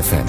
FM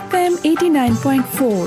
FM 89.4।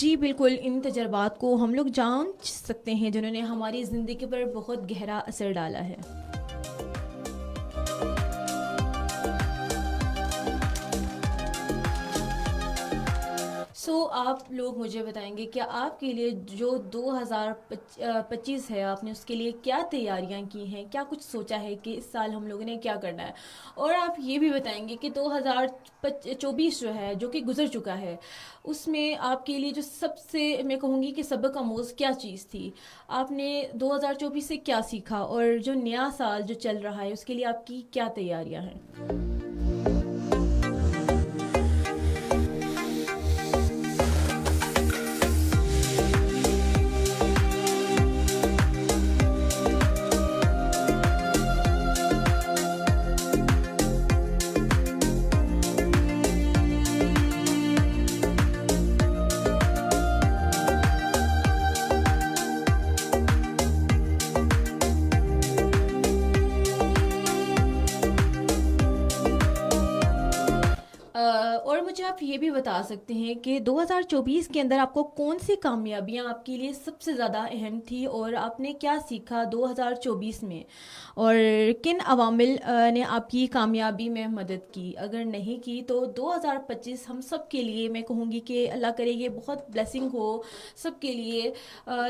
جی بالکل، ان تجربات کو ہم لوگ جان سکتے ہیں جنہوں نے ہماری زندگی پر بہت گہرا اثر ڈالا ہے. آپ لوگ مجھے بتائیں گے کہ آپ کے لیے جو 2025 ہے، آپ نے اس کے لیے کیا تیاریاں کی ہیں، کیا کچھ سوچا ہے کہ اس سال ہم لوگوں نے کیا کرنا ہے؟ اور آپ یہ بھی بتائیں گے کہ 2024 جو ہے، جو کہ گزر چکا ہے، اس میں آپ کے لیے جو سب سے میں کہوں گی کہ سبق آموز کیا چیز تھی؟ آپ نے 2024 سے کیا سیکھا، اور جو نیا سال جو چل رہا ہے اس کے لیے آپ کی کیا تیاریاں ہیں؟ اور مجھے آپ یہ بھی بتا سکتے ہیں کہ 2024 کے اندر آپ کو کون سی کامیابیاں آپ کے لیے سب سے زیادہ اہم تھی، اور آپ نے کیا سیکھا 2024 میں، اور کن عوامل نے آپ کی کامیابی میں مدد کی؟ اگر نہیں کی تو 2025 ہم سب کے لیے میں کہوں گی کہ اللہ کرے یہ بہت بلیسنگ ہو سب کے لیے.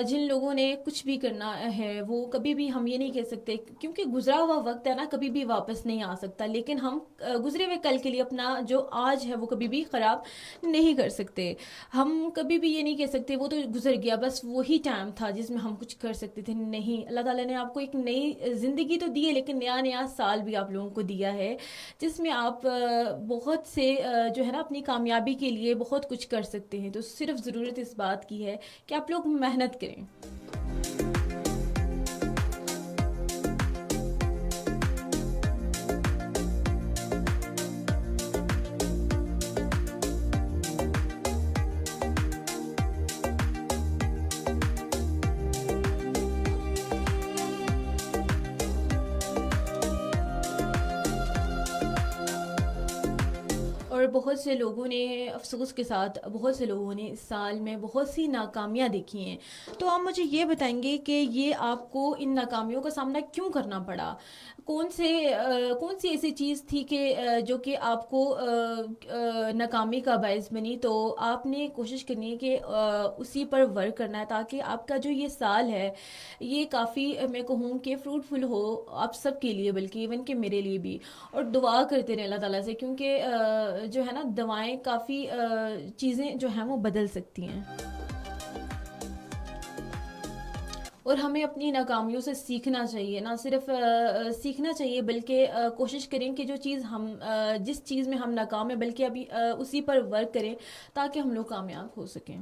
جن لوگوں نے کچھ بھی کرنا ہے وہ کبھی بھی ہم یہ نہیں کہہ سکتے، کیونکہ گزرا ہوا وقت ہے نا، کبھی بھی واپس نہیں آ سکتا، لیکن ہم گزرے ہوئے کل کے لیے اپنا جو آج ہے وہ کبھی بھی خراب نہیں کر سکتے. ہم کبھی بھی یہ نہیں کہہ سکتے وہ تو گزر گیا، بس وہی ٹائم تھا جس میں ہم کچھ کر سکتے تھے. نہیں، اللہ تعالیٰ نے آپ کو ایک نئی زندگی تو دی ہے، لیکن نیا سال بھی آپ لوگوں کو دیا ہے جس میں آپ بہت سے جو ہے نا اپنی کامیابی کے لیے بہت کچھ کر سکتے ہیں. تو صرف ضرورت اس بات کی ہے کہ آپ لوگ محنت کریں. اور بہت سے لوگوں نے افسوس کے ساتھ، بہت سے لوگوں نے اس سال میں بہت سی ناکامیاں دیکھی ہیں. تو آپ مجھے یہ بتائیں گے کہ یہ آپ کو ان ناکامیوں کا سامنا کیوں کرنا پڑا؟ کون سی ایسی چیز تھی کہ جو کہ آپ کو ناکامی کا باعث بنی؟ تو آپ نے کوشش کرنی ہے کہ اسی پر ورک کرنا ہے تاکہ آپ کا جو یہ سال ہے یہ کافی میں کہوں کہ فروٹفل ہو آپ سب کے لیے، بلکہ ایون کہ میرے لیے بھی. اور دعا کرتے رہیں اللہ تعالیٰ سے، کیونکہ جو ہے نا دعائیں کافی چیزیں جو ہیں وہ بدل سکتی ہیں. اور ہمیں اپنی ناکامیوں سے سیکھنا چاہیے، نہ صرف سیکھنا چاہیے بلکہ کوشش کریں کہ جو چیز جس چیز میں ہم ناکام ہیں بلکہ ابھی اسی پر ورک کریں تاکہ ہم لوگ کامیاب ہو سکیں.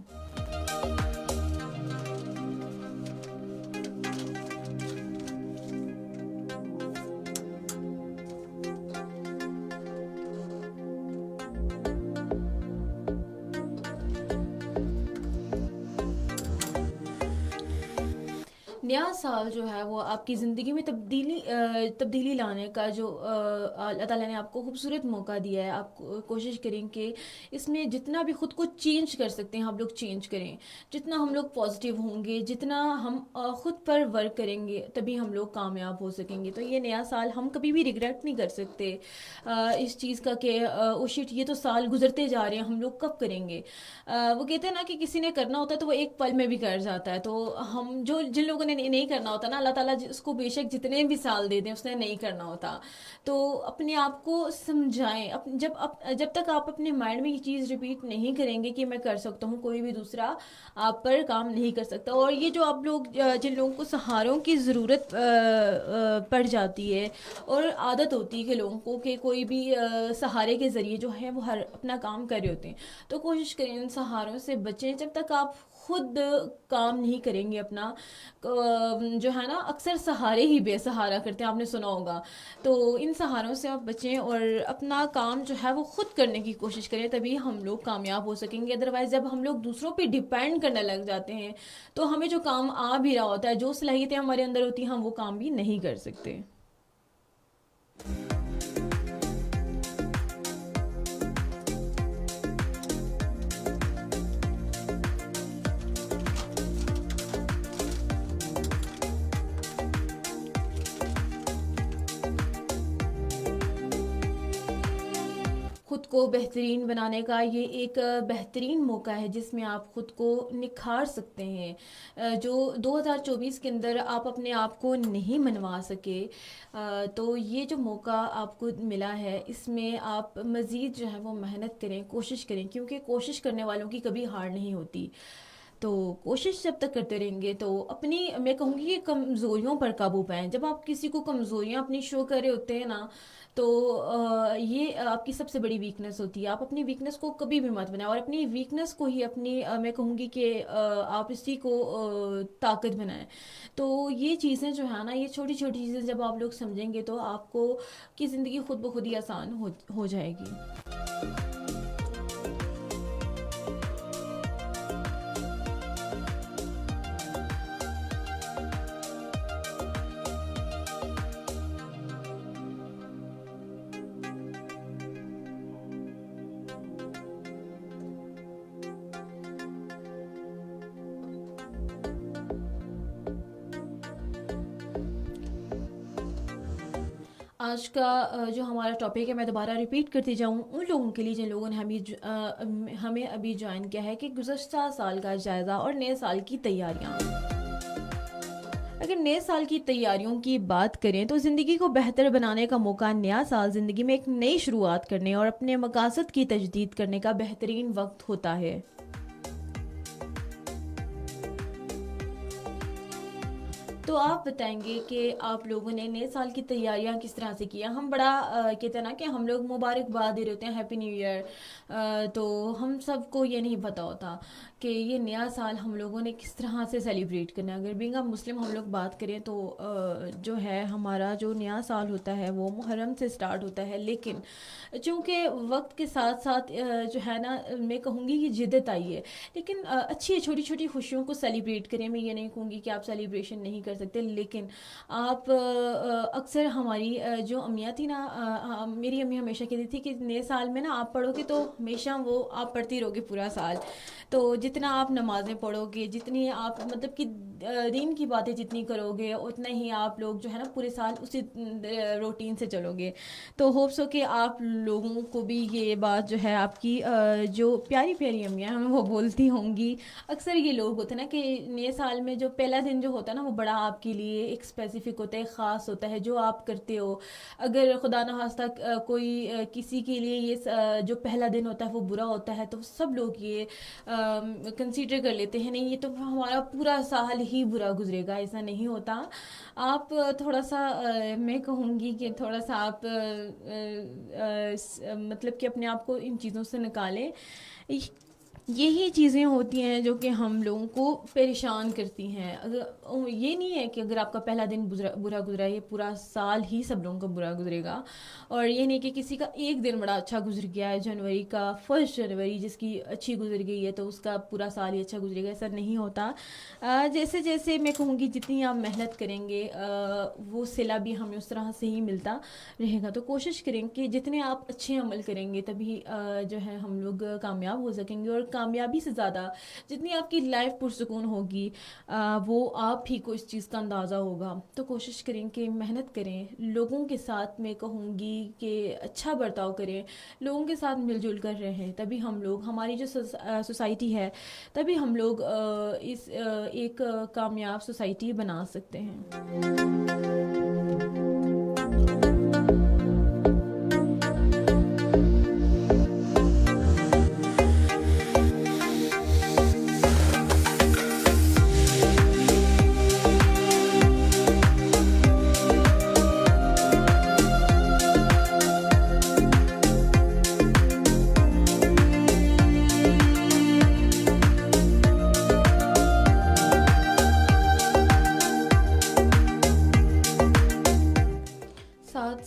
نیا سال جو ہے وہ آپ کی زندگی میں تبدیلی لانے کا جو اللہ تعالیٰ نے آپ کو خوبصورت موقع دیا ہے. آپ کوشش کریں کہ اس میں جتنا بھی خود کو چینج کر سکتے ہیں ہم لوگ چینج کریں. جتنا ہم لوگ پازیٹیو ہوں گے، جتنا ہم خود پر ورک کریں گے، تبھی ہم لوگ کامیاب ہو سکیں گے. تو یہ نیا سال ہم کبھی بھی ریگریٹ نہیں کر سکتے اس چیز کا کہ او شٹ یہ تو سال گزرتے جا رہے ہیں، ہم لوگ کب کریں گے. وہ کہتے ہیں نا کہ کسی نے کرنا ہوتا ہے تو وہ ایک پل میں بھی کر جاتا ہے. تو ہم جن لوگوں نے نہیں کرنا ہوتا نا، اللہ تعالیٰ اس کو بے شک جتنے بھی سال دے دیں اس نے نہیں کرنا ہوتا. تو اپنے آپ کو سمجھائیں. جب تک آپ اپنے مائنڈ میں یہ چیز ریپیٹ نہیں کریں گے کہ میں کر سکتا ہوں، کوئی بھی دوسرا آپ پر کام نہیں کر سکتا. اور یہ جو آپ لوگ جن لوگوں کو سہاروں کی ضرورت پڑ جاتی ہے اور عادت ہوتی ہے کہ لوگوں کو کہ کوئی بھی سہارے کے ذریعے جو ہے وہ اپنا کام کر رہے ہوتے ہیں، تو کوشش کریں ان سہاروں سے بچیں. جب تک آپ خود کام نہیں کریں گے اپنا، جو ہے نا اکثر سہارے ہی بے سہارا کرتے ہیں، آپ نے سنا ہوگا. تو ان سہاروں سے آپ بچیں اور اپنا کام جو ہے وہ خود کرنے کی کوشش کریں، تبھی ہم لوگ کامیاب ہو سکیں گے. ادروائز جب ہم لوگ دوسروں پہ ڈیپینڈ کرنے لگ جاتے ہیں تو ہمیں جو کام آ بھی رہا ہوتا ہے، جو صلاحیتیں ہمارے اندر ہوتی ہیں، ہم وہ کام بھی نہیں کر سکتے. خود کو بہترین بنانے کا یہ ایک بہترین موقع ہے جس میں آپ خود کو نکھار سکتے ہیں. جو 2024 کے اندر آپ اپنے آپ کو نہیں منوا سکے تو یہ جو موقع آپ کو ملا ہے اس میں آپ مزید جو ہے وہ محنت کریں, کوشش کریں, کیونکہ کوشش کرنے والوں کی کبھی ہار نہیں ہوتی. تو کوشش جب تک کرتے رہیں گے تو اپنی, میں کہوں گی کہ کمزوریوں پر قابو پائیں. جب آپ کسی کو کمزوریاں اپنی شو کر رہے ہوتے ہیں نا تو یہ آپ کی سب سے بڑی ویکنس ہوتی ہے. آپ اپنی ویکنس کو کبھی بھی مت بنائیں, اور اپنی ویکنس کو ہی اپنی میں کہوں گی کہ آپ اسی کو طاقت بنائیں. تو یہ چیزیں جو ہے نا, یہ چھوٹی چھوٹی چیزیں جب آپ لوگ سمجھیں گے تو آپ کو کی زندگی خود بخود ہی آسان ہو جائے گی. آج کا جو ہمارا ٹاپک ہے, میں دوبارہ ریپیٹ کرتی جاؤں ان لوگوں کے لیے جن لوگوں نے ہمیں ابھی جوائن کیا ہے, کہ گزشتہ سال کا جائزہ اور نئے سال کی تیاریاں. اگر نئے سال کی تیاریوں کی بات کریں تو زندگی کو بہتر بنانے کا موقع, نیا سال زندگی میں ایک نئی شروعات کرنے اور اپنے مقاصد کی تجدید کرنے کا بہترین وقت ہوتا ہے. تو آپ بتائیں گے کہ آپ لوگوں نے نئے سال کی تیاریاں کس طرح سے کیا. ہم بڑا کہتے ہیں نا کہ ہم لوگ مبارکباد دے رہے ہوتے ہیں, ہیپی نیو ایئر, تو ہم سب کو یہ نہیں پتہ ہوتا کہ یہ نیا سال ہم لوگوں نے کس طرح سے سیلیبریٹ کرنا ہے. اگر بینگ اے مسلم ہم لوگ بات کریں تو جو ہے ہمارا جو نیا سال ہوتا ہے وہ محرم سے سٹارٹ ہوتا ہے, لیکن چونکہ وقت کے ساتھ ساتھ جو ہے نا, میں کہوں گی کہ جدت آئی ہے, لیکن اچھی چھوٹی چھوٹی خوشیوں کو سیلیبریٹ کریں. میں یہ نہیں کہوں گی کہ آپ سیلیبریشن نہیں کر سکتے, لیکن آپ اکثر ہماری جو امیاں تھی نا, میری امی ہمیشہ کہتی تھی کہ نئے سال میں نا آپ پڑھو گے تو ہمیشہ وہ آپ پڑھتی رہو گے پورا سال. تو جتنا آپ نمازیں پڑھو گے, جتنی آپ مطلب کہ دین کی باتیں جتنی کرو گے, اتنا ہی آپ لوگ جو ہے نا پورے سال اسی روٹین سے چلو گے. تو ہوپس ہو کہ آپ لوگوں کو بھی یہ بات جو ہے آپ کی جو پیاری پیاری امیاں ہیں وہ بولتی ہوں گی. اکثر یہ لوگ ہوتے ہیں نا کہ نئے سال میں جو پہلا دن جو ہوتا ہے نا وہ بڑا آپ کے لیے ایک اسپیسیفک ہوتا ہے, خاص ہوتا ہے, جو آپ کرتے ہو. اگر خدا نخواستہ کوئی کسی کے لیے یہ جو پہلا دن ہوتا ہے وہ برا ہوتا ہے تو سب لوگ یہ کنسیڈر کر لیتے ہیں, نہیں یہ تو ہمارا پورا سال ہی برا گزرے گا. ایسا نہیں ہوتا. آپ تھوڑا سا میں کہوں گی کہ تھوڑا سا آپ مطلب کہ اپنے آپ کو ان چیزوں سے نکالیں. یہی چیزیں ہوتی ہیں جو کہ ہم لوگوں کو پریشان کرتی ہیں. یہ نہیں ہے کہ اگر آپ کا پہلا دن برا گزرا ہے, یہ پورا سال ہی سب لوگوں کا برا گزرے گا. اور یہ نہیں کہ کسی کا ایک دن بڑا اچھا گزر گیا ہے, جنوری کا 1 جنوری جس کی اچھی گزر گئی ہے تو اس کا پورا سال ہی اچھا گزرے گا. ایسا نہیں ہوتا. جیسے جیسے میں کہوں گی جتنی آپ محنت کریں گے وہ صلہ بھی ہمیں اس طرح سے ہی ملتا رہے گا. تو کوشش کریں کہ جتنے آپ اچھے عمل کریں گے تبھی جو ہے ہم لوگ کامیاب ہو سکیں گے. اور کامیابی سے زیادہ جتنی آپ کی لائف پرسکون ہوگی وہ آپ ہی کو اس چیز کا اندازہ ہوگا. تو کوشش کریں کہ محنت کریں, لوگوں کے ساتھ میں کہوں گی کہ اچھا برتاؤ کریں, لوگوں کے ساتھ مل جل کر رہیں, تبھی ہم لوگ, ہماری جو سوسائٹی ہے تبھی ہم لوگ اس ایک کامیاب سوسائٹی بنا سکتے ہیں.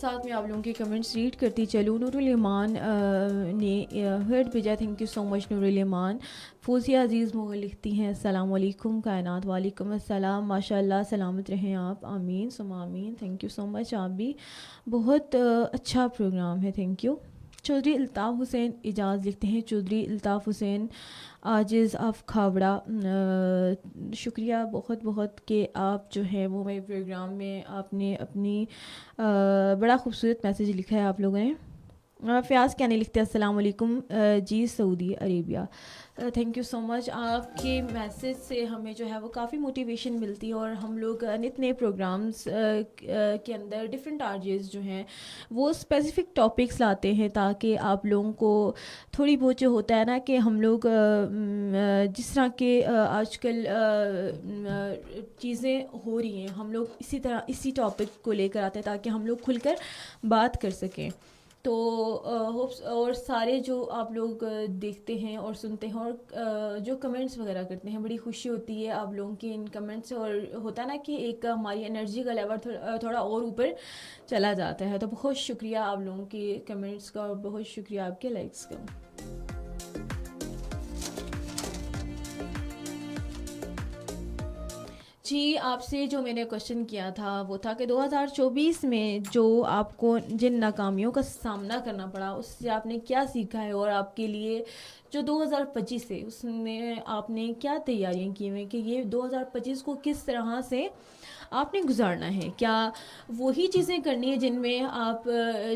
ساتھ میں آپ لوگوں کے کمنٹس ریڈ کرتی چلوں. نور الایمان نے ہرٹ بھیجا, تھینک یو سو مچ نور الایمان. فوزیہ عزیز مغل لکھتی ہیں السلام علیکم کائنات. وعلیکم السلام. ماشاء اللہ سلامت رہیں آپ, آمین ثم آمین. تھینک یو سو مچ. آپ بھی بہت اچھا پروگرام ہے, تھینک یو. چودھری الطاف حسین اعجاز لکھتے ہیں, چودھری الطاف حسین عاجز آف کھاوڑا, شکریہ بہت بہت کہ آپ جو ہے وہ میرے پروگرام میں آپ نے اپنی بڑا خوبصورت میسیج لکھا ہے آپ لوگوں نے. فیاض کیا نہیں لکھتے السلام علیکم جی سعودی عربیہ. تھینک یو سو مچ. آپ کے میسیج سے ہمیں جو ہے وہ کافی موٹیویشن ملتی ہے, اور ہم لوگ نت نئے پروگرامس کے اندر ڈفرینٹ آرجیز جو ہیں وہ اسپیسیفک ٹاپکس لاتے ہیں تاکہ آپ لوگوں کو تھوڑی بہت جو ہوتا ہے نا کہ ہم لوگ جس طرح کے آج کل چیزیں ہو رہی ہیں ہم لوگ اسی طرح اسی ٹاپک کو لے کر آتے ہیں تاکہ ہم لوگ کھل کر بات کر سکیں. تو ہوپس اور سارے جو آپ لوگ دیکھتے ہیں اور سنتے ہیں اور جو کمنٹس وغیرہ کرتے ہیں, بڑی خوشی ہوتی ہے آپ لوگوں کی ان کمنٹس سے, اور ہوتا ہے نا کہ ایک ہماری انرجی کا لیول تھوڑا اور اوپر چلا جاتا ہے. تو بہت شکریہ آپ لوگوں کی کمنٹس کا, اور بہت شکریہ آپ کے لائکس کا. جی, آپ سے جو میں نے کوشچن کیا تھا وہ تھا کہ 2024 میں جو آپ کو جن ناکامیوں کا سامنا کرنا پڑا اس سے آپ نے کیا سیکھا ہے, اور آپ کے لیے جو 2025 ہے اس میں آپ نے کیا تیاریاں کی ہوئی کہ یہ 2025 کو کس طرح سے آپ نے گزارنا ہے. کیا وہی چیزیں کرنی ہے جن میں آپ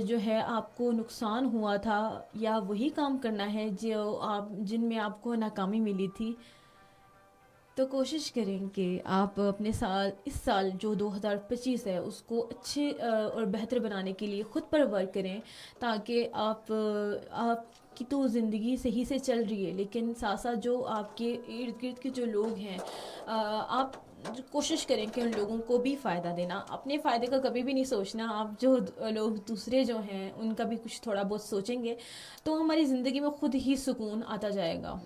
جو ہے آپ کو نقصان ہوا تھا, یا وہی کام کرنا ہے جن میں آپ کو ناکامی ملی تھی. تو کوشش کریں کہ آپ اپنے اس سال جو 2025 ہے اس کو اچھے اور بہتر بنانے کے لیے خود پر ورک کریں, تاکہ آپ کی تو زندگی صحیح سے چل رہی ہے, لیکن ساتھ ساتھ جو آپ کے ارد گرد کے جو لوگ ہیں آپ کوشش کریں کہ ان لوگوں کو بھی فائدہ دینا. اپنے فائدے کا کبھی بھی نہیں سوچنا. آپ جو لوگ دوسرے جو ہیں ان کا بھی کچھ تھوڑا بہت سوچیں گے تو ہماری زندگی میں خود ہی سکون آتا جائے گا.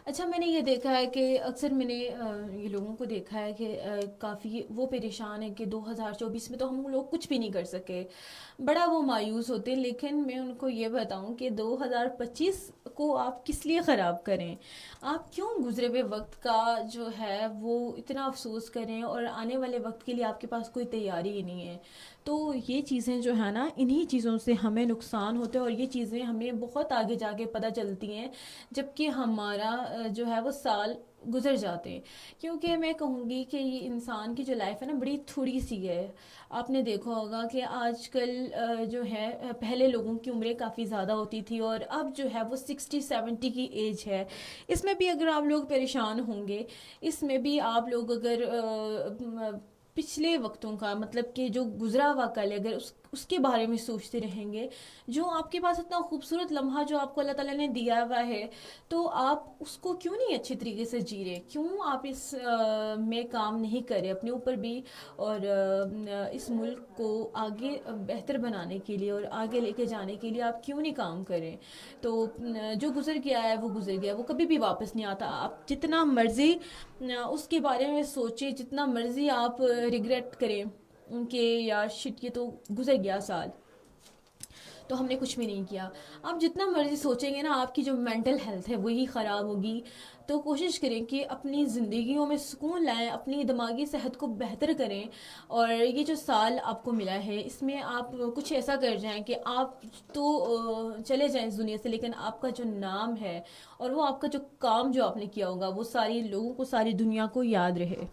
اچھا, میں نے یہ دیکھا ہے کہ اکثر میں نے یہ لوگوں کو دیکھا ہے کہ کافی وہ پریشان ہیں کہ 2024 میں تو ہم لوگ کچھ بھی نہیں کر سکے, بڑا وہ مایوس ہوتے ہیں. لیکن میں ان کو یہ بتاؤں کہ 2025 کو آپ کس لیے خراب کریں, آپ کیوں گزرے ہوئے وقت کا جو ہے وہ اتنا افسوس کریں, اور آنے والے وقت کے لیے آپ کے پاس کوئی تیاری ہی نہیں ہے. تو یہ چیزیں جو ہے نا انہی چیزوں سے ہمیں نقصان ہوتے ہیں, اور یہ چیزیں ہمیں بہت آگے جا کے پتہ چلتی ہیں جبکہ ہمارا جو ہے وہ سال گزر جاتے ہیں. کیونکہ میں کہوں گی کہ یہ انسان کی جو لائف ہے نا بڑی تھوڑی سی ہے. آپ نے دیکھا ہوگا کہ آج کل جو ہے پہلے لوگوں کی عمریں کافی زیادہ ہوتی تھی, اور اب جو ہے وہ 60-70 کی ایج ہے. اس میں بھی اگر آپ لوگ پریشان ہوں گے, اس میں بھی آپ لوگ اگر پچھلے وقتوں کا مطلب کہ جو گزرا ہوا کل ہے اگر اس کے بارے میں سوچتے رہیں گے, جو آپ کے پاس اتنا خوبصورت لمحہ جو آپ کو اللہ تعالیٰ نے دیا ہوا ہے, تو آپ اس کو کیوں نہیں اچھے طریقے سے جی رہے, کیوں آپ اس میں کام نہیں کرے اپنے اوپر بھی, اور اس ملک کو آگے بہتر بنانے کے لیے اور آگے لے کے جانے کے لیے آپ کیوں نہیں کام کریں. تو جو گزر گیا ہے وہ گزر گیا, وہ کبھی بھی واپس نہیں آتا. آپ جتنا مرضی اس کے بارے میں سوچیں, جتنا مرضی آپ ریگریٹ کریں کہ یار شٹ یہ تو گزر گیا سال, تو ہم نے کچھ بھی نہیں کیا. آپ جتنا مرضی سوچیں گے نا آپ کی جو مینٹل ہیلتھ ہے وہی خراب ہوگی. تو کوشش کریں کہ اپنی زندگیوں میں سکون لائیں, اپنی دماغی صحت کو بہتر کریں, اور یہ جو سال آپ کو ملا ہے اس میں آپ کچھ ایسا کر جائیں کہ آپ تو چلے جائیں اس دنیا سے, لیکن آپ کا جو نام ہے اور وہ آپ کا جو کام جو آپ نے کیا ہوگا وہ ساری لوگوں کو, ساری دنیا کو یاد رہے.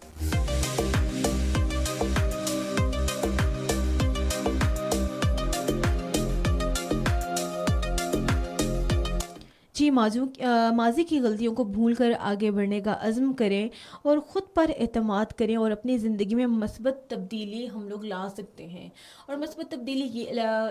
جی, ماضی کی غلطیوں کو بھول کر آگے بڑھنے کا عزم کریں, اور خود پر اعتماد کریں, اور اپنی زندگی میں مثبت تبدیلی ہم لوگ لا سکتے ہیں. اور مثبت تبدیلی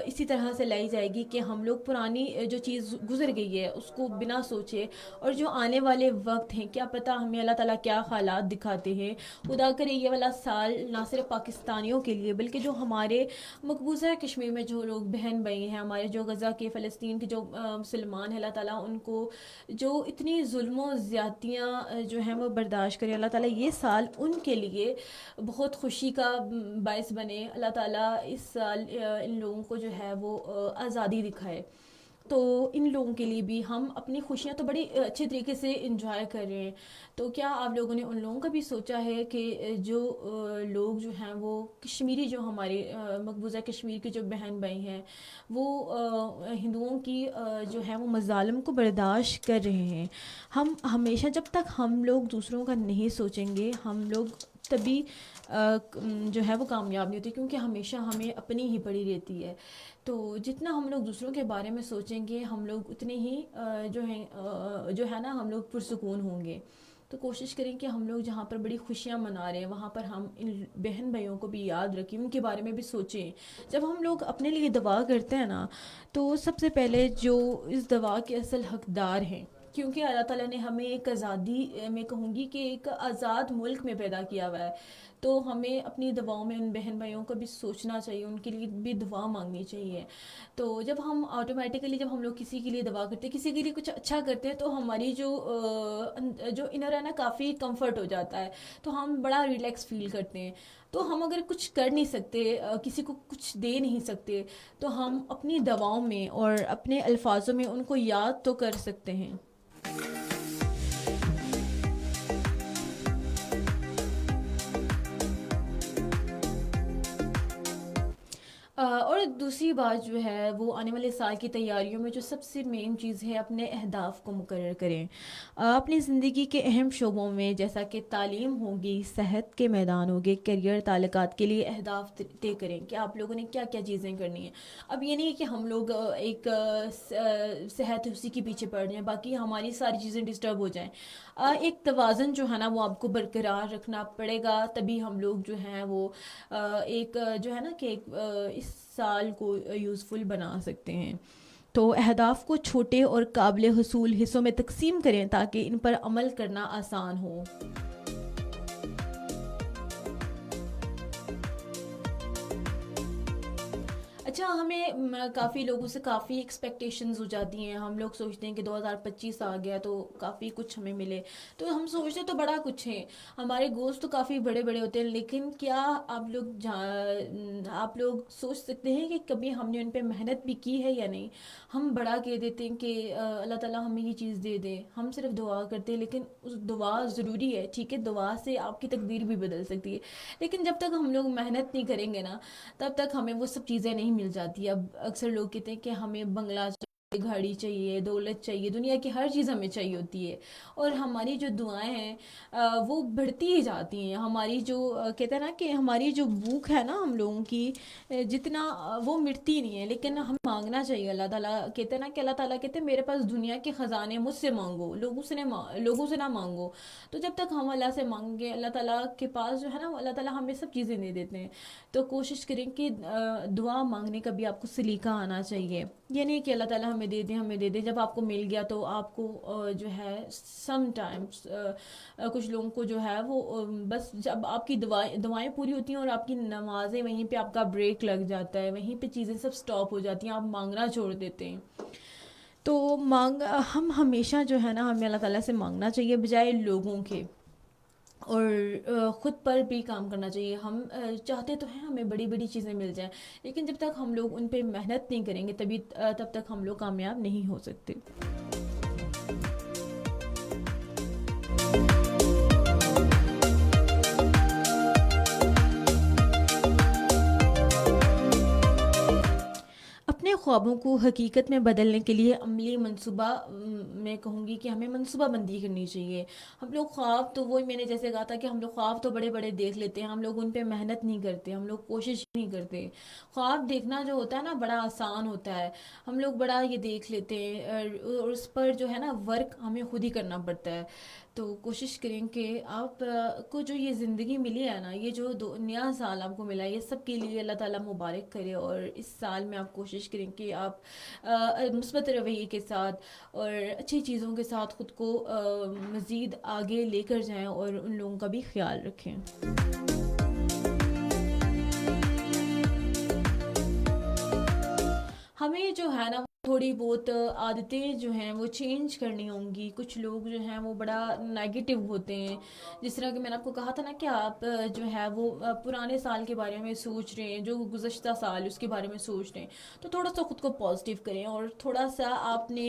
اسی طرح سے لائی جائے گی کہ ہم لوگ پرانی جو چیز گزر گئی ہے اس کو بنا سوچے, اور جو آنے والے وقت ہیں کیا پتہ ہمیں اللہ تعالیٰ کیا حالات دکھاتے ہیں. خدا کرے یہ والا سال نہ صرف پاکستانیوں کے لیے بلکہ جو ہمارے مقبوضہ کشمیر میں جو لوگ بہن بھائی ہیں, ہمارے جو غزہ کے فلسطین کے جو مسلمان ہیں, اللہ تعالیٰ ان کو جو اتنی ظلم و زیادتیاں جو ہیں وہ برداشت کرے. اللہ تعالیٰ یہ سال ان کے لیے بہت خوشی کا باعث بنے. اللہ تعالیٰ اس سال ان لوگوں کو جو ہے وہ آزادی دکھائے. تو ان لوگوں کے لیے بھی ہم اپنی خوشیاں تو بڑی اچھے طریقے سے انجوائے کر رہے ہیں. تو کیا آپ لوگوں نے ان لوگوں کا بھی سوچا ہے کہ جو لوگ جو ہیں وہ کشمیری، جو ہمارے مقبوضہ کشمیر کے جو بہن بھائی ہیں، وہ ہندوؤں کی جو ہے وہ مظالم کو برداشت کر رہے ہیں. ہم ہمیشہ، جب تک ہم لوگ دوسروں کا نہیں سوچیں گے، ہم لوگ تبھی جو ہے وہ کامیاب نہیں ہوتی، کیونکہ ہمیشہ ہمیں اپنی ہی پڑی رہتی ہے. تو جتنا ہم لوگ دوسروں کے بارے میں سوچیں گے، ہم لوگ اتنے ہی جو ہے نا ہم لوگ پرسکون ہوں گے. تو کوشش کریں کہ ہم لوگ جہاں پر بڑی خوشیاں منا رہے ہیں وہاں پر ہم ان بہن بھائیوں کو بھی یاد رکھیں، ان کے بارے میں بھی سوچیں. جب ہم لوگ اپنے لیے دعا کرتے ہیں نا، تو سب سے پہلے جو اس دعا کے اصل حقدار ہیں، کیونکہ اللہ تعالیٰ نے ہمیں ایک آزادی، میں کہوں گی کہ ایک آزاد ملک میں پیدا کیا ہوا ہے. تو ہمیں اپنی دعاؤں میں ان بہن بھائیوں کو بھی سوچنا چاہیے، ان کے لیے بھی دعا مانگنی چاہیے. تو جب ہم آٹومیٹیکلی، جب ہم لوگ کسی کے لیے دعا کرتے ہیں، کسی کے لیے کچھ اچھا کرتے ہیں، تو ہماری جو انر ہے نا کافی کمفرٹ ہو جاتا ہے، تو ہم بڑا ریلیکس فیل کرتے ہیں. تو ہم اگر کچھ کر نہیں سکتے، کسی کو کچھ دے نہیں سکتے، تو ہم اپنی دعاؤں میں اور اپنے الفاظوں میں ان کو یاد تو کر سکتے ہیں. اور دوسری بات جو ہے وہ آنے والے سال کی تیاریوں میں جو سب سے مین چیز ہے، اپنے اہداف کو مقرر کریں. اپنی زندگی کے اہم شعبوں میں، جیسا کہ تعلیم ہوگی، صحت کے میدان ہوگے، کیریئر، تعلقات کے لیے اہداف طے کریں کہ آپ لوگوں نے کیا کیا چیزیں کرنی ہیں. اب یہ نہیں ہے کہ ہم لوگ ایک صحت اسی کے پیچھے پڑ جائیں، باقی ہماری ساری چیزیں ڈسٹرب ہو جائیں. ایک توازن جو ہے نا وہ آپ کو برقرار رکھنا پڑے گا، تبھی ہم لوگ جو ہیں وہ ایک جو ہے نا کہ اس سال کو یوزفل بنا سکتے ہیں. تو اہداف کو چھوٹے اور قابل حصول حصوں میں تقسیم کریں تاکہ ان پر عمل کرنا آسان ہو. اچھا، ہمیں کافی لوگوں سے کافی ایکسپیکٹیشنز ہو جاتی ہیں. ہم لوگ سوچتے ہیں کہ 2025 آ گیا تو کافی کچھ ہمیں ملے، تو ہم سوچتے تو بڑا کچھ ہیں، ہمارے گولز تو کافی بڑے بڑے ہوتے ہیں. لیکن کیا آپ لوگ سوچ سکتے ہیں کہ کبھی ہم نے ان پہ محنت بھی کی ہے یا نہیں؟ ہم بڑا کہہ دیتے ہیں کہ اللہ تعالیٰ ہمیں یہ چیز دے دے، ہم صرف دعا کرتے ہیں. لیکن اس دعا ضروری ہے، ٹھیک ہے، دعا سے آپ کی تقدیر بھی بدل سکتی ہے، لیکن جب تک ہم لوگ محنت نہیں کریں گے نا، تب تک ہمیں وہ سب چیزیں نہیں مل جاتی. اب اکثر لوگ کہتے ہیں کہ ہمیں بنگلہ چاہیے، گھڑی چاہیے، دولت چاہیے، دنیا کی ہر چیز ہمیں چاہیے ہوتی ہے، اور ہماری جو دعائیں ہیں وہ بڑھتی ہی جاتی ہیں. ہماری جو کہتے ہیں نا کہ ہماری جو بھوک ہے نا ہم لوگوں کی، جتنا وہ مٹتی نہیں ہے، لیکن ہمیں مانگنا چاہیے. اللہ تعالیٰ کہتے ہیں نا کہ اللہ تعالیٰ کہتے ہیں میرے پاس دنیا کے خزانے، مجھ سے مانگو، لوگوں سے نہ مانگو. تو جب تک ہم اللہ سے مانگیں گے، اللہ تعالیٰ کے پاس جو ہے نا اللہ تعالیٰ ہمیں سب چیزیں دے دیتے ہیں. تو کوشش کریں کہ دعا مانگنے کا بھی آپ کو سلیقہ آنا چاہیے. یہ نہیں کہ اللہ تعالیٰ ہمیں دے دیں، ہمیں دے دیں، جب آپ کو مل گیا تو آپ کو جو ہے سم ٹائمز کچھ لوگوں کو جو ہے وہ بس جب آپ کی دعائیں پوری ہوتی ہیں اور آپ کی نمازیں، وہیں پہ آپ کا بریک لگ جاتا ہے، وہیں پہ چیزیں سب سٹاپ ہو جاتی ہیں، آپ مانگنا چھوڑ دیتے ہیں. تو ہم ہمیشہ جو ہے نا ہمیں اللہ تعالیٰ سے مانگنا چاہیے بجائے لوگوں کے، اور خود پر بھی کام کرنا چاہیے. ہم چاہتے تو ہیں ہمیں بڑی بڑی چیزیں مل جائیں، لیکن جب تک ہم لوگ ان پہ محنت نہیں کریں گے تب تک ہم لوگ کامیاب نہیں ہو سکتے. اپنے خوابوں کو حقیقت میں بدلنے کے لیے عملی منصوبہ، میں کہوں گی کہ ہمیں منصوبہ بندی کرنی چاہیے. ہم لوگ خواب تو وہی میں نے جیسے کہا تھا کہ ہم لوگ خواب تو بڑے بڑے دیکھ لیتے ہیں، ہم لوگ ان پہ محنت نہیں کرتے، ہم لوگ کوشش نہیں کرتے. خواب دیکھنا جو ہوتا ہے نا بڑا آسان ہوتا ہے، ہم لوگ بڑا یہ دیکھ لیتے ہیں، اور اس پر جو ہے نا ورک ہمیں خود ہی کرنا پڑتا ہے. تو کوشش کریں کہ آپ کو جو یہ زندگی ملی ہے نا، یہ جو نیا سال آپ کو ملا ہے، یہ سب کے لیے اللہ تعالیٰ مبارک کرے. اور اس سال میں آپ کوشش کریں کہ آپ مثبت رویے کے ساتھ اور اچھی چیزوں کے ساتھ خود کو مزید آگے لے کر جائیں، اور ان لوگوں کا بھی خیال رکھیں. ہمیں جو ہے نا تھوڑی بہت عادتیں جو ہیں وہ چینج کرنی ہوں گی. کچھ لوگ جو ہیں وہ بڑا نیگیٹو ہوتے ہیں, جس طرح کہ میں نے آپ کو کہا تھا نا کہ آپ جو ہے وہ پرانے سال کے بارے میں سوچ رہے ہیں, جو گزشتہ سال اس کے بارے میں سوچ رہے ہیں, تو تھوڑا سا خود کو پازیٹیو کریں, اور تھوڑا سا آپ نے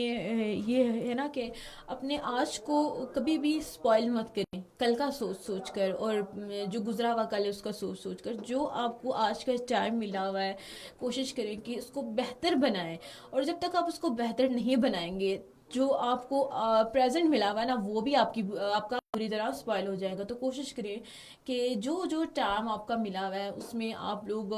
یہ ہے نا کہ اپنے آج کو کبھی بھی اسپوائل مت کریں, کل کا سوچ کر, اور جو گزرا ہوا کل ہے اس کا سوچ کر. جو آپ کو آج کا ٹائم ملا ہوا ہے کوشش کریں کہ اس کو بہتر بنائیں, اور جب تک آپ اس کو بہتر نہیں بنائیں گے, جو آپ کو پریزنٹ ملا ہوا ہے نا وہ بھی آپ کا پوری طرح اسپائل ہو جائے گا. تو کوشش کریں کہ جو ٹائم آپ کا ملا ہوا ہے اس میں آپ لوگ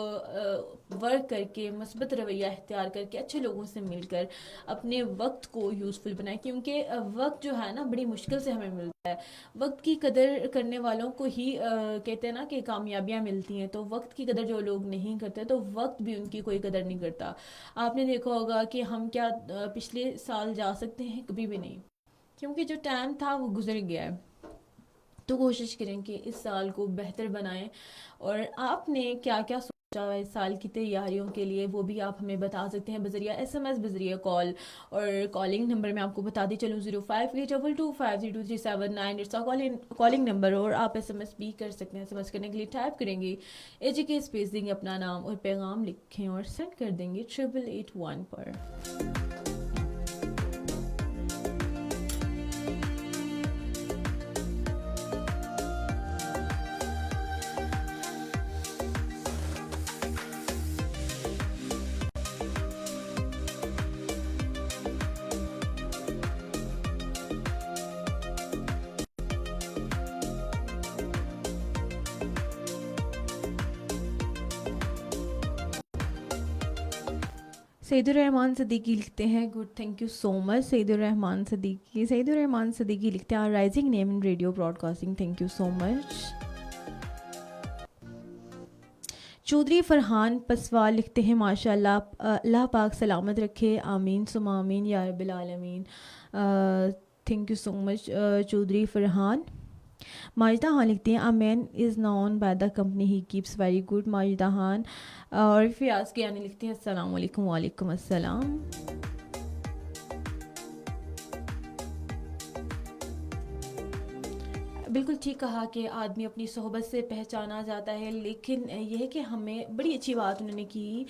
ورک کر کے, مثبت رویہ اختیار کر کے, اچھے لوگوں سے مل کر اپنے وقت کو یوزفل بنائیں, کیونکہ وقت جو ہے نا بڑی مشکل سے ہمیں ملتا ہے. وقت کی قدر کرنے والوں کو ہی کہتے ہیں نا کہ کامیابیاں ملتی ہیں. تو وقت کی قدر جو لوگ نہیں کرتے تو وقت بھی ان کی کوئی قدر نہیں کرتا. آپ نے دیکھا ہوگا کہ ہم کیا پچھلے سال جا سکتے ہیں؟ کبھی بھی نہیں, کیونکہ جو ٹائم تھا وہ گزر گیا ہے. تو کوشش کریں کہ اس سال کو بہتر بنائیں, اور آپ نے کیا کیا سوچا ہے اس سال کی تیاریوں کے لیے وہ بھی آپ ہمیں بتا سکتے ہیں بذریعہ SMS, بذریعہ کال. اور کالنگ نمبر میں آپ کو بتا دی چلوں 0582250237 اس کا کالنگ نمبر, اور آپ SMS بھی کر سکتے ہیں. SMS کرنے کے لیے ٹائپ کریں گے AJK اسپیس دیں گے اپنا نام اور پیغام لکھیں اور سینڈ کر دیں گے 8881 پر. سعید الرحمان صدیقی لکھتے ہیں good, thank you so much Saeed Al-Rahman Siddiqui. Saeed Al-Rahman Siddiqui لکھتے ہیں rising name in radio broadcasting, thank you so much. Chaudhry Farhan Paswal لکھتے ہیں ماشاء اللہ, اللہ پاک سلامت رکھے, آمین ثم آمین یا رب العالمین. Thank you so much Chaudhry Farhan. ماجدہ Khan لکھتے ہیں a man is known by the company he keeps, very good ماجدہ Khan. اور فیاض کے یعنی لکھتے ہیں السلام علیکم. وعلیکم السلام. بالکل ٹھیک کہا کہ آدمی اپنی صحبت سے پہچانا جاتا ہے, لیکن یہ ہے کہ ہمیں بڑی اچھی بات انہوں نے کی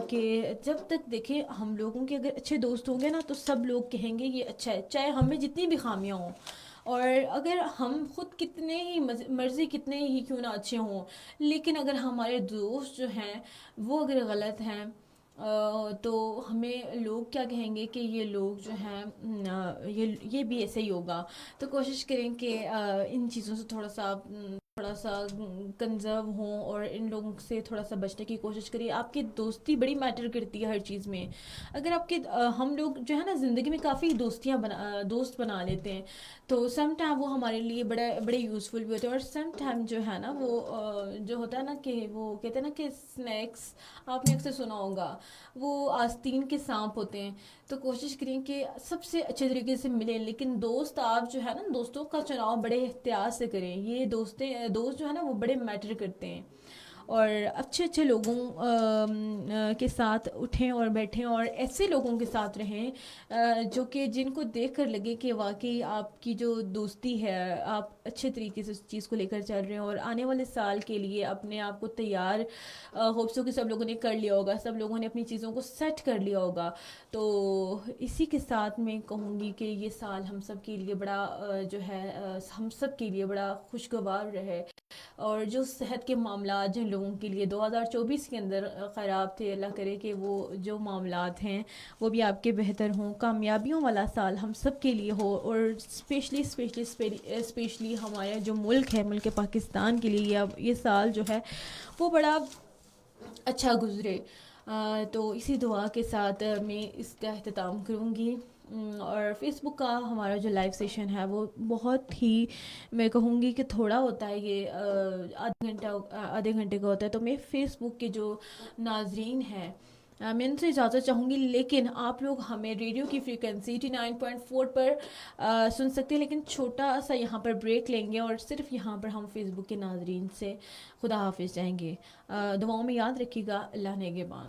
کہ جب تک دیکھیں ہم لوگوں کے اگر اچھے دوست ہوں گے نا تو سب لوگ کہیں گے یہ اچھا ہے, چاہے ہمیں جتنی بھی خامیاں ہوں. اور اگر ہم خود کتنے ہی مرضی کتنے ہی کیوں نہ اچھے ہوں, لیکن اگر ہمارے دوست جو ہیں وہ اگر غلط ہیں تو ہمیں لوگ کیا کہیں گے کہ یہ لوگ جو ہیں یہ بھی ایسے ہی ہوگا. تو کوشش کریں کہ ان چیزوں سے تھوڑا سا کنزرو ہوں اور ان لوگوں سے تھوڑا سا بچنے کی کوشش کریے. آپ کی دوستی بڑی میٹر کرتی ہے ہر چیز میں. اگر آپ کے ہم لوگ جو ہے نا زندگی میں کافی دوست بنا لیتے ہیں, تو سم ٹائم وہ ہمارے لیے بڑے یوزفل بھی ہوتے ہیں, اور سم ٹائم جو ہے نا وہ جو ہوتا ہے نا کہ وہ کہتے ہیں نا کہ اسنیکس, آپ نے اکثر سنا ہوگا, وہ آستین کے سانپ ہوتے ہیں. تو کوشش کریں کہ سب سے اچھے طریقے سے ملیں, لیکن دوست آپ جو ہے نا دوستوں کا چناؤ بڑے احتیاط سے کریں. یہ دوست جو ہے نا وہ بڑے میٹر کرتے ہیں, اور اچھے لوگوں کے ساتھ اٹھیں اور بیٹھیں, اور ایسے لوگوں کے ساتھ رہیں جو کہ جن کو دیکھ کر لگے کہ واقعی آپ کی جو دوستی ہے آپ اچھے طریقے سے اس چیز کو لے کر چل رہے ہیں, اور آنے والے سال کے لیے اپنے آپ کو تیار, ہوپ سو کہ سب لوگوں نے کر لیا ہوگا, سب لوگوں نے اپنی چیزوں کو سیٹ کر لیا ہوگا. تو اسی کے ساتھ میں کہوں گی کہ یہ سال ہم سب کے لیے بڑا جو ہے ہم سب کے لیے بڑا خوشگوار رہے, اور جو صحت کے معاملات جن لوگوں کے لیے 2024 کے اندر خراب تھے, اللہ کرے کہ وہ جو معاملات ہیں وہ بھی آپ کے بہتر ہوں. کامیابیوں والا سال ہم سب کے لیے ہو, اور اسپیشلی ہمارا جو ملک ہے, ملک پاکستان کے لیے یہ سال جو ہے وہ بڑا اچھا گزرے. تو اسی دعا کے ساتھ میں اس کا اختتام کروں گی. اور فیس بک کا ہمارا جو لائیو سیشن ہے وہ بہت ہی میں کہوں گی کہ تھوڑا ہوتا ہے, یہ آدھے گھنٹے کا ہوتا ہے. تو میں فیس بک کے جو ناظرین ہیں میں ان سے اجازت چاہوں گی, لیکن آپ لوگ ہمیں ریڈیو کی فریکوینسی 89.4 پر سن سکتے ہیں, لیکن چھوٹا سا یہاں پر بریک لیں گے, اور صرف یہاں پر ہم فیس بک کے ناظرین سے خدا حافظ جائیں گے. دعاؤں میں یاد رکھیے گا. اللہ نگہبان.